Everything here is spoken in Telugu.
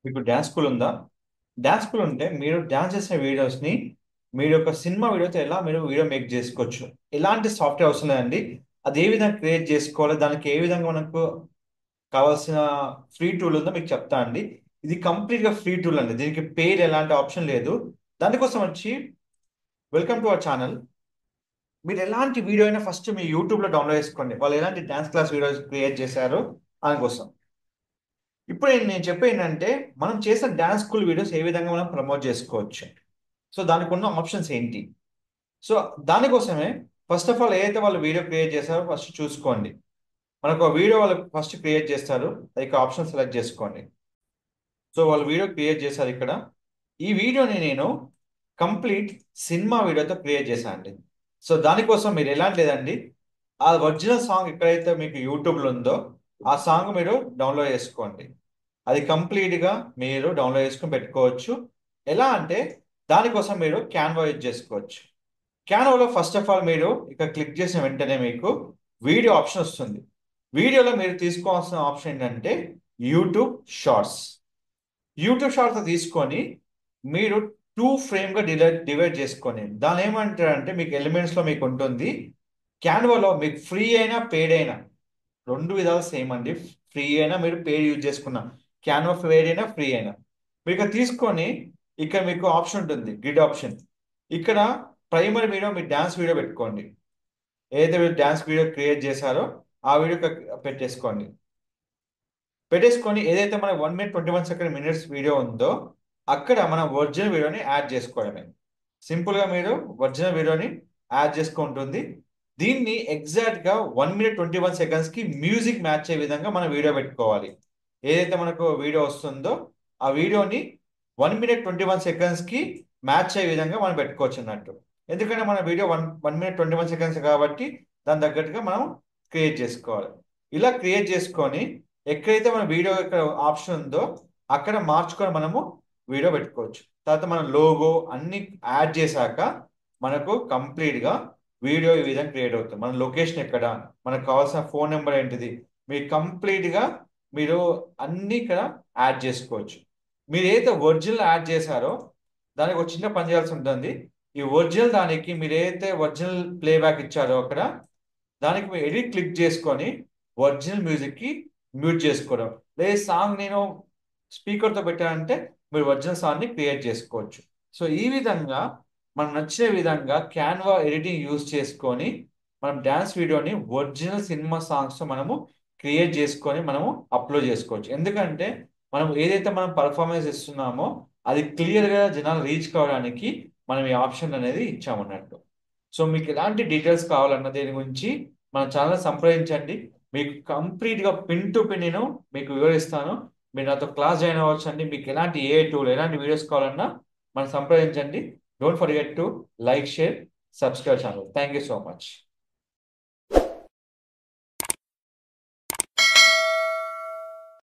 మీకు డ్యాన్స్ స్కూల్ ఉందా? డ్యాన్స్ స్కూల్ ఉంటే మీరు డ్యాన్స్ చేసిన వీడియోస్ని మీరు ఒక సినిమా వీడియోతో ఎలా మీరు వీడియో మేక్ చేసుకోవచ్చు. ఎలాంటి సాఫ్ట్వేర్ అవసరం లేదండి. అది ఏ విధంగా క్రియేట్ చేసుకోవాలి, దానికి ఏ విధంగా మనకు కావాల్సిన ఫ్రీ టూల్ ఉందో మీకు చెప్తా అండి. ఇది కంప్లీట్గా ఫ్రీ టూల్ అండి, దీనికి పేరు ఎలాంటి ఆప్షన్ లేదు. దానికోసం వచ్చి వెల్కమ్ టు అవర్ ఛానల్. మీరు ఎలాంటి వీడియో అయినా ఫస్ట్ మీ యూట్యూబ్లో డౌన్లోడ్ చేసుకోండి, వాళ్ళు ఎలాంటి డ్యాన్స్ క్లాస్ వీడియోస్ క్రియేట్ చేశారో దానికోసం. ఇప్పుడు నేను చెప్పేది ఏంటంటే, మనం చేసిన డ్యాన్స్ స్కూల్ వీడియోస్ ఏ విధంగా మనం ప్రమోట్ చేసుకోవచ్చు. సో దానికి ఉన్న ఆప్షన్స్ ఏంటి? సో దానికోసమే ఫస్ట్ ఆఫ్ ఆల్ ఏదైతే వాళ్ళు వీడియో క్రియేట్ చేస్తారో ఫస్ట్ చూసుకోండి. మనకు ఒక వీడియో వాళ్ళు ఫస్ట్ క్రియేట్ చేస్తారు, అది ఆప్షన్ సెలెక్ట్ చేసుకోండి. సో వాళ్ళు వీడియో క్రియేట్ చేశారు ఇక్కడ. ఈ వీడియోని నేను కంప్లీట్ సినిమా వీడియోతో క్రియేట్ చేశాను అండి. సో దానికోసం మీరు ఎలాంటి లేదండి, ఆ ఒరిజినల్ సాంగ్ ఎక్కడైతే మీకు యూట్యూబ్లో ఉందో ఆ సాంగ్ మీరు డౌన్లోడ్ చేసుకోండి. అది కంప్లీట్గా మీరు డౌన్లోడ్ చేసుకుని పెట్టుకోవచ్చు. ఎలా అంటే దానికోసం మీరు క్యాన్వా యూజ్ చేసుకోవచ్చు. క్యాన్వాలో ఫస్ట్ ఆఫ్ ఆల్ మీరు ఇక్కడ క్లిక్ చేసిన వెంటనే మీకు వీడియో ఆప్షన్ వస్తుంది. వీడియోలో మీరు తీసుకోవాల్సిన ఆప్షన్ ఏంటంటే యూట్యూబ్ షార్ట్స్. యూట్యూబ్ షార్ట్స్ తీసుకొని మీరు టూ ఫ్రేమ్గా డివైడ్ చేసుకొని దాని ఏమంటారంటే మీకు ఎలిమెంట్స్లో మీకు ఉంటుంది. క్యాన్వాలో మీకు ఫ్రీ అయినా పెయిడ్ అయినా రెండు విధాలు సేమ్ అండి. ఫ్రీ అయినా మీరు పెయిడ్ యూజ్ చేసుకున్నా, క్యాన్వా పెయిడ్ అయినా ఫ్రీ అయినా మీరు ఇక్కడ తీసుకొని ఇక్కడ మీకు ఆప్షన్ ఉంటుంది గ్రిడ్ ఆప్షన్. ఇక్కడ ప్రైమరీ వీడియో మీ డ్యాన్స్ వీడియో పెట్టుకోండి. ఏదైతే మీరు డ్యాన్స్ వీడియో క్రియేట్ చేశారో ఆ వీడియో పెట్టేసుకోండి. పెట్టేసుకొని ఏదైతే మన 1 minute 21 seconds వీడియో ఉందో అక్కడ మన ఒరిజినల్ వీడియోని యాడ్ చేసుకోవడమే. సింపుల్గా మీరు ఒరిజినల్ వీడియోని యాడ్ చేసుకుంటుంది. దీన్ని ఎగ్జాక్ట్గా 1 minute 21 seconds మ్యూజిక్ మ్యాచ్ అయ్యే విధంగా మనం వీడియో పెట్టుకోవాలి. ఏదైతే మనకు వీడియో వస్తుందో ఆ వీడియోని 1 minute 21 seconds మ్యాచ్ అయ్యే విధంగా మనం పెట్టుకోవచ్చు అన్నట్టు. ఎందుకంటే మన వీడియో 1 minute 21 seconds కాబట్టి దాని తగ్గట్టుగా మనం క్రియేట్ చేసుకోవాలి. ఇలా క్రియేట్ చేసుకొని ఎక్కడైతే మన వీడియో ఇక్కడ ఆప్షన్ ఉందో అక్కడ మార్చుకొని మనము వీడియో పెట్టుకోవచ్చు. తర్వాత మనం లోగో అన్ని యాడ్ చేశాక మనకు కంప్లీట్గా వీడియో ఈ విధంగా క్రియేట్ అవుతుంది. మన లొకేషన్ ఎక్కడ, మనకు కావాల్సిన ఫోన్ నెంబర్ ఏంటిది, మీరు కంప్లీట్గా మీరు అన్ని ఇక్కడ యాడ్ చేసుకోవచ్చు. మీరు ఏదైతే ఒరిజినల్ యాడ్ చేశారో దానికి ఒక చిన్న పని చేయాల్సి ఉంటుంది. ఈ ఒరిజినల్ దానికి మీరు ఏదైతే ఒరిజినల్ ప్లేబ్యాక్ ఇచ్చారో అక్కడ దానికి మీరు ఎడిట్ క్లిక్ చేసుకొని ఒరిజినల్ మ్యూజిక్కి మ్యూట్ చేసుకోవడం. లేదు సాంగ్ నేను స్పీకర్తో పెట్టానంటే మీరు ఒరిజినల్ సాంగ్ని క్రియేట్ చేసుకోవచ్చు. సో ఈ విధంగా మనం నచ్చిన విధంగా క్యాన్వా ఎడిటింగ్ యూజ్ చేసుకొని మనం డ్యాన్స్ వీడియోని ఒరిజినల్ సినిమా సాంగ్స్తో మనము క్రియేట్ చేసుకొని మనము అప్లోడ్ చేసుకోవచ్చు. ఎందుకంటే మనం ఏదైతే మనం పర్ఫార్మెన్స్ ఇస్తున్నామో అది క్లియర్గా జనాలు రీచ్ కావడానికి మనం ఈ ఆప్షన్ అనేది ఇచ్చామన్నట్టు. సో మీకు ఎలాంటి డీటెయిల్స్ కావాలన్న దీని గురించి మన ఛానల్ సంప్రదించండి. మీకు కంప్లీట్గా పిన్ టు పిన్ నేను మీకు వివరిస్తాను. మీరు నాతో క్లాస్ జాయిన్ అవ్వచ్చు అండి. మీకు ఎలాంటి ఏ టూల్ ఎలాంటి వీడియోస్ కావాలన్నా మనం సంప్రదించండి. Don't forget to like, share, subscribe channel. Thank you so much.